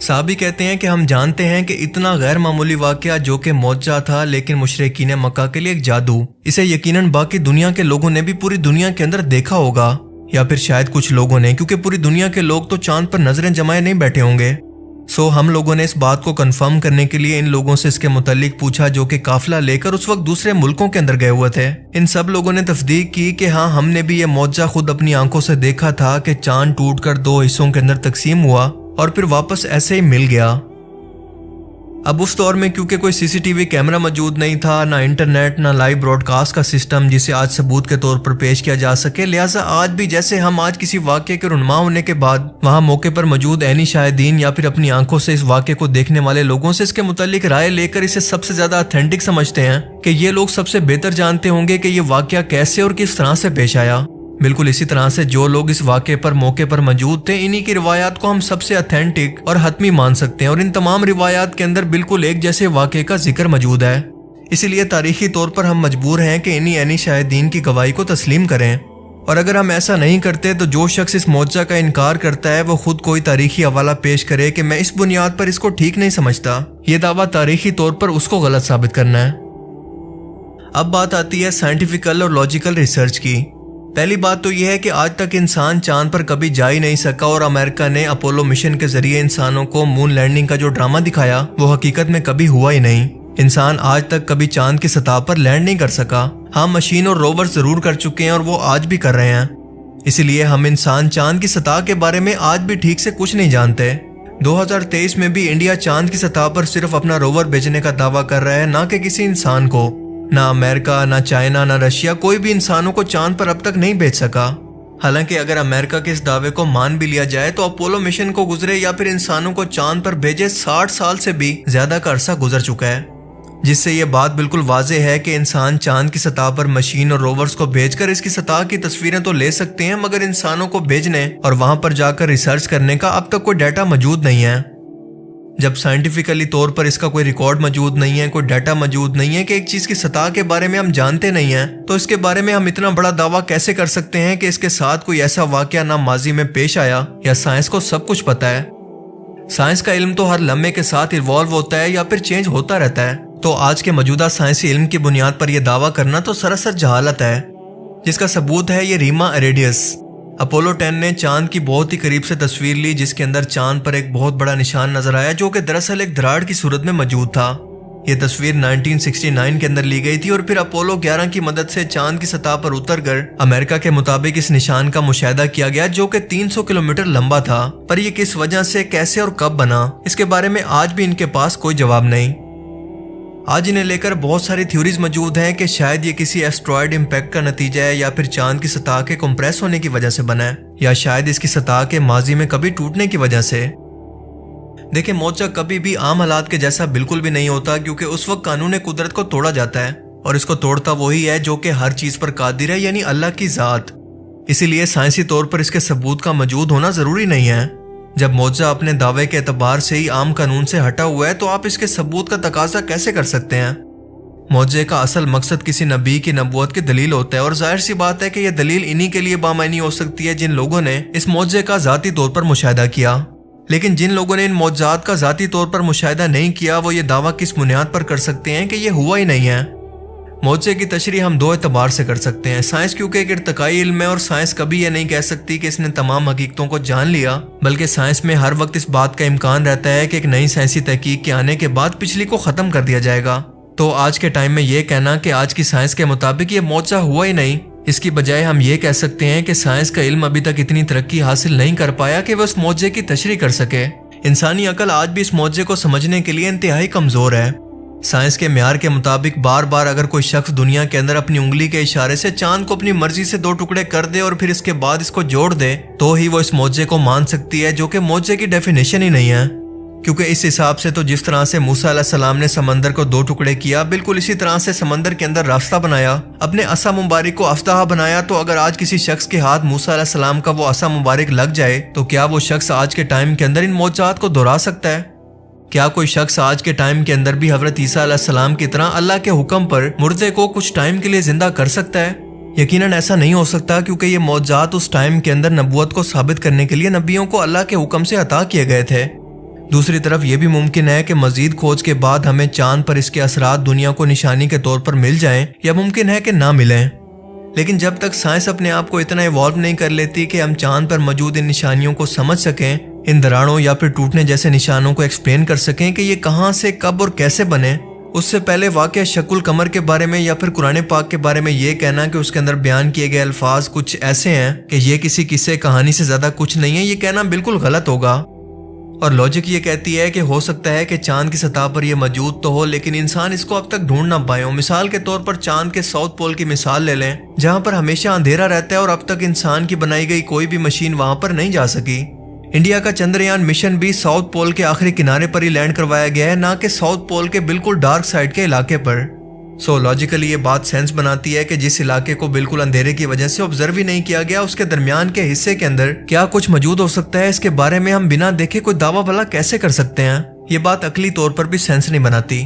صحابی کہتے ہیں کہ ہم جانتے ہیں کہ اتنا غیر معمولی واقعہ جو کہ معجزہ تھا لیکن مشرکین مکہ کے لیے ایک جادو، اسے یقیناً باقی دنیا کے لوگوں نے بھی پوری دنیا کے اندر دیکھا ہوگا، یا پھر شاید کچھ لوگوں نے، کیونکہ پوری دنیا کے لوگ تو چاند پر نظریں جمائے نہیں بیٹھے ہوں گے۔ ہم لوگوں نے اس بات کو کنفرم کرنے کے لیے ان لوگوں سے اس کے متعلق پوچھا جو کہ قافلہ لے کر اس وقت دوسرے ملکوں کے اندر گئے ہوئے تھے۔ ان سب لوگوں نے تصدیق کی کہ ہاں، ہم نے بھی یہ معجزہ خود اپنی آنکھوں سے دیکھا تھا کہ چاند ٹوٹ کر 2 حصوں کے اندر تقسیم ہوا اور پھر واپس ایسے ہی مل گیا۔ اب اس دور میں کیونکہ کوئی سی سی ٹی وی کیمرہ موجود نہیں تھا، نہ انٹرنیٹ، نہ لائیو براڈ کاسٹ کا سسٹم جسے آج ثبوت کے طور پر پیش کیا جا سکے، لہٰذا آج بھی جیسے ہم آج کسی واقعے کے رونما ہونے کے بعد وہاں موقع پر موجود عینی شاہدین یا پھر اپنی آنکھوں سے اس واقعے کو دیکھنے والے لوگوں سے اس کے متعلق رائے لے کر اسے سب سے زیادہ اتھینٹک سمجھتے ہیں کہ یہ لوگ سب سے بہتر جانتے ہوں گے کہ یہ واقعہ کیسے اور کس طرح سے پیش آیا۔ بالکل اسی طرح سے جو لوگ اس واقعے پر موقع پر موجود تھے، انہی کی روایات کو ہم سب سے اتھینٹک اور حتمی مان سکتے ہیں، اور ان تمام روایات کے اندر بالکل ایک جیسے واقعے کا ذکر موجود ہے۔ اسی لیے تاریخی طور پر ہم مجبور ہیں کہ انہی عینی شاہدین کی گواہی کو تسلیم کریں، اور اگر ہم ایسا نہیں کرتے تو جو شخص اس معجزہ کا انکار کرتا ہے وہ خود کوئی تاریخی حوالہ پیش کرے کہ میں اس بنیاد پر اس کو ٹھیک نہیں سمجھتا، یہ دعویٰ تاریخی طور پر اس کو غلط ثابت کرنا ہے۔ اب بات آتی ہے سائنٹیفیکل اور لاجیکل ریسرچ کی۔ پہلی بات تو یہ ہے کہ آج تک انسان چاند پر کبھی جا ہی نہیں سکا، اور امریکہ نے اپولو مشن کے ذریعے انسانوں کو مون لینڈنگ کا جو ڈرامہ دکھایا وہ حقیقت میں کبھی ہوا ہی نہیں۔ انسان آج تک کبھی چاند کی سطح پر لینڈ نہیں کر سکا۔ ہاں، مشین اور روور ضرور کر چکے ہیں اور وہ آج بھی کر رہے ہیں، اسی لیے ہم انسان چاند کی سطح کے بارے میں آج بھی ٹھیک سے کچھ نہیں جانتے۔ 2023 میں بھی انڈیا چاند کی سطح پر صرف اپنا روور بھیجنے کا دعویٰ کر رہا ہے، نہ کہ کسی انسان کو۔ نہ امریکہ، نہ چائنا، نہ رشیا، کوئی بھی انسانوں کو چاند پر اب تک نہیں بھیج سکا۔ حالانکہ اگر امریکہ کے اس دعوے کو مان بھی لیا جائے تو اپولو مشن کو گزرے یا پھر انسانوں کو چاند پر بھیجے 60 سال سے بھی زیادہ کا عرصہ گزر چکا ہے، جس سے یہ بات بالکل واضح ہے کہ انسان چاند کی سطح پر مشین اور روورز کو بھیج کر اس کی سطح کی تصویریں تو لے سکتے ہیں، مگر انسانوں کو بھیجنے اور وہاں پر جا کر ریسرچ کرنے کا اب تک کوئی ڈیٹا موجود نہیں ہے۔ جب سائنٹیفیکلی طور پر اس کا کوئی ریکارڈ موجود نہیں ہے، کوئی ڈیٹا موجود نہیں ہے کہ ایک چیز کی سطح کے بارے میں ہم جانتے نہیں ہیں، تو اس کے بارے میں ہم اتنا بڑا دعویٰ کیسے کر سکتے ہیں کہ اس کے ساتھ کوئی ایسا واقعہ نہ ماضی میں پیش آیا، یا سائنس کو سب کچھ پتا ہے؟ سائنس کا علم تو ہر لمحے کے ساتھ ایوالو ہوتا ہے یا پھر چینج ہوتا رہتا ہے، تو آج کے موجودہ سائنسی علم کی بنیاد پر یہ دعویٰ کرنا تو سراسر جہالت ہے، جس کا ثبوت ہے یہ ریما ایریڈیس۔ اپولو 10 نے چاند کی بہت ہی قریب سے تصویر لی، جس کے اندر چاند پر ایک بہت بڑا نشان نظر آیا جو کہ دراصل ایک دراڑ کی صورت میں موجود تھا۔ یہ تصویر 1969 کے اندر لی گئی تھی، اور پھر اپولو 11 کی مدد سے چاند کی سطح پر اتر کر امریکہ کے مطابق اس نشان کا مشاہدہ کیا گیا جو کہ 300 کلومیٹر لمبا تھا، پر یہ کس وجہ سے، کیسے اور کب بنا، اس کے بارے میں آج بھی ان کے پاس کوئی جواب نہیں۔ آج انہیں لے کر بہت ساری تھیوریز موجود ہیں کہ شاید یہ کسی ایسٹرائیڈ امپیکٹ کا نتیجہ ہے، یا پھر چاند کی سطح کے کمپریس ہونے کی وجہ سے بنا ہے، یا شاید اس کی سطح کے ماضی میں کبھی ٹوٹنے کی وجہ سے۔ دیکھیں، معجزہ کبھی بھی عام حالات کے جیسا بالکل بھی نہیں ہوتا، کیونکہ اس وقت قانون قدرت کو توڑا جاتا ہے، اور اس کو توڑتا وہی ہے جو کہ ہر چیز پر قادر ہے، یعنی اللہ کی ذات۔ اسی لیے سائنسی طور پر اس کے ثبوت کا موجود ہونا ضروری نہیں ہے۔ جب معجزہ اپنے دعوے کے اعتبار سے ہی عام قانون سے ہٹا ہوا ہے تو آپ اس کے ثبوت کا تقاضا کیسے کر سکتے ہیں؟ معجزے کا اصل مقصد کسی نبی کی نبوت کی دلیل ہوتا ہے، اور ظاہر سی بات ہے کہ یہ دلیل انہی کے لیے بامعنی ہو سکتی ہے جن لوگوں نے اس معجزے کا ذاتی طور پر مشاہدہ کیا۔ لیکن جن لوگوں نے ان معجزات کا ذاتی طور پر مشاہدہ نہیں کیا، وہ یہ دعویٰ کس بنیاد پر کر سکتے ہیں کہ یہ ہوا ہی نہیں ہے؟ معجزے کی تشریح ہم 2 اعتبار سے کر سکتے ہیں۔ سائنس کیونکہ ایک ارتقائی علم ہے، اور سائنس کبھی یہ نہیں کہہ سکتی کہ اس نے تمام حقیقتوں کو جان لیا، بلکہ سائنس میں ہر وقت اس بات کا امکان رہتا ہے کہ ایک نئی سائنسی تحقیق کے آنے کے بعد پچھلی کو ختم کر دیا جائے گا۔ تو آج کے ٹائم میں یہ کہنا کہ آج کی سائنس کے مطابق یہ معجزہ ہوا ہی نہیں، اس کی بجائے ہم یہ کہہ سکتے ہیں کہ سائنس کا علم ابھی تک اتنی ترقی حاصل نہیں کر پایا کہ وہ اس معجزے کی تشریح کر سکے۔ انسانی عقل آج بھی اس معجزے کو سمجھنے کے لیے انتہائی کمزور ہے۔ سائنس کے معیار کے مطابق بار بار اگر کوئی شخص دنیا کے اندر اپنی انگلی کے اشارے سے چاند کو اپنی مرضی سے 2 ٹکڑے کر دے اور پھر اس کے بعد اس کو جوڑ دے، تو ہی وہ اس معجزے کو مان سکتی ہے، جو کہ معجزے کی ڈیفینیشن ہی نہیں ہے۔ کیونکہ اس حساب سے تو جس طرح سے موسیٰ علیہ السلام نے سمندر کو 2 ٹکڑے کیا، بالکل اسی طرح سے سمندر کے اندر راستہ بنایا، اپنے عصا مبارک کو افتحا بنایا، تو اگر آج کسی شخص کے ہاتھ موسیٰ علیہ السلام کا وہ عصا مبارک لگ جائے تو کیا وہ شخص آج کے ٹائم کے اندر ان معجزات کو دہرا سکتا ہے؟ کیا کوئی شخص آج کے ٹائم کے اندر بھی حضرت عیسیٰ علیہ السلام کی طرح اللہ کے حکم پر مردے کو کچھ ٹائم کے لیے زندہ کر سکتا ہے؟ یقیناً ایسا نہیں ہو سکتا، کیونکہ یہ معجزات اس ٹائم کے اندر نبوت کو ثابت کرنے کے لیے نبیوں کو اللہ کے حکم سے عطا کیے گئے تھے۔ دوسری طرف یہ بھی ممکن ہے کہ مزید کھوج کے بعد ہمیں چاند پر اس کے اثرات دنیا کو نشانی کے طور پر مل جائیں یا ممکن ہے کہ نہ ملیں، لیکن جب تک سائنس اپنے آپ کو اتنا ایوالو نہیں کر لیتی کہ ہم چاند پر موجود ان نشانیوں کو سمجھ سکیں، ان دراڑوں یا پھر ٹوٹنے جیسے نشانوں کو ایکسپلین کر سکیں کہ یہ کہاں سے کب اور کیسے بنے، اس سے پہلے واقعہ شق القمر کے بارے میں یا پھر قرآن پاک کے بارے میں یہ کہنا کہ اس کے اندر بیان کیے گئے الفاظ کچھ ایسے ہیں کہ یہ کسی قصے کہانی سے زیادہ کچھ نہیں ہے، یہ کہنا بالکل غلط ہوگا۔ اور لاجک یہ کہتی ہے کہ ہو سکتا ہے کہ چاند کی سطح پر یہ موجود تو ہو لیکن انسان اس کو اب تک ڈھونڈ نہ پائے ہو۔ مثال کے طور پر چاند کے ساؤتھ پول کی مثال لے لیں، جہاں پر ہمیشہ اندھیرا رہتا ہے اور اب تک انسان کی بنائی گئی کوئی بھی مشین وہاں پر نہیں جا سکی۔ انڈیا کا چندریان مشن بھی ساؤتھ پول کے آخری کنارے پر ہی لینڈ کروایا گیا ہے، نہ کہ ساؤتھ پول کے بالکل ڈارک سائڈ کے علاقے پر۔ سو لاجیکلی یہ بات سینس بناتی ہے کہ جس علاقے کو بالکل اندھیرے کی وجہ سے آبزرو ہی نہیں کیا گیا، اس کے درمیان کے حصے کے اندر کیا کچھ موجود ہو سکتا ہے، اس کے بارے میں ہم بنا دیکھے کوئی دعویٰ بھلا کیسے کر سکتے ہیں؟ یہ بات عقلی طور پر بھی سینس نہیں بناتی۔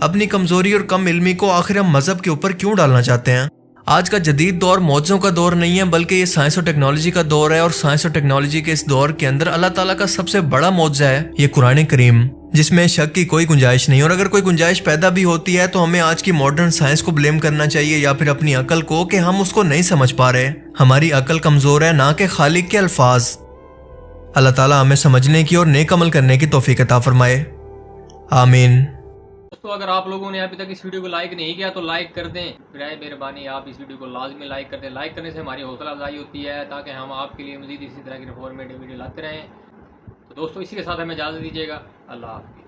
اپنی کمزوری اور کم علمی کو آخر ہم مذہب کے اوپر کیوں ڈالنا چاہتے ہیں؟ آج کا جدید دور معجزوں کا دور نہیں ہے بلکہ یہ سائنس اور ٹیکنالوجی کا دور ہے، اور سائنس اور ٹیکنالوجی کے اس دور کے اندر اللہ تعالیٰ کا سب سے بڑا معجزہ ہے یہ قرآن کریم، جس میں شک کی کوئی گنجائش نہیں۔ اور اگر کوئی گنجائش پیدا بھی ہوتی ہے تو ہمیں آج کی ماڈرن سائنس کو بلیم کرنا چاہیے یا پھر اپنی عقل کو کہ ہم اس کو نہیں سمجھ پا رہے۔ ہماری عقل کمزور ہے، نہ کہ خالق کے الفاظ۔ اللہ تعالیٰ ہمیں سمجھنے کی اور نیک عمل کرنے کی توفیق عطا فرمائے، آمین۔ دوستو اگر آپ لوگوں نے ابھی تک اس ویڈیو کو لائک نہیں کیا تو لائک کر دیں، برائے مہربانی آپ اس ویڈیو کو لازمی لائک کر دیں۔ لائک کرنے سے ہماری حوصلہ افزائی ہوتی ہے تاکہ ہم آپ کے لیے مزید اسی طرح کی انفارمیٹیو ویڈیو لاتے رہیں۔ تو دوستو اسی کے ساتھ ہمیں اجازت دیجیے گا، اللہ حافظ۔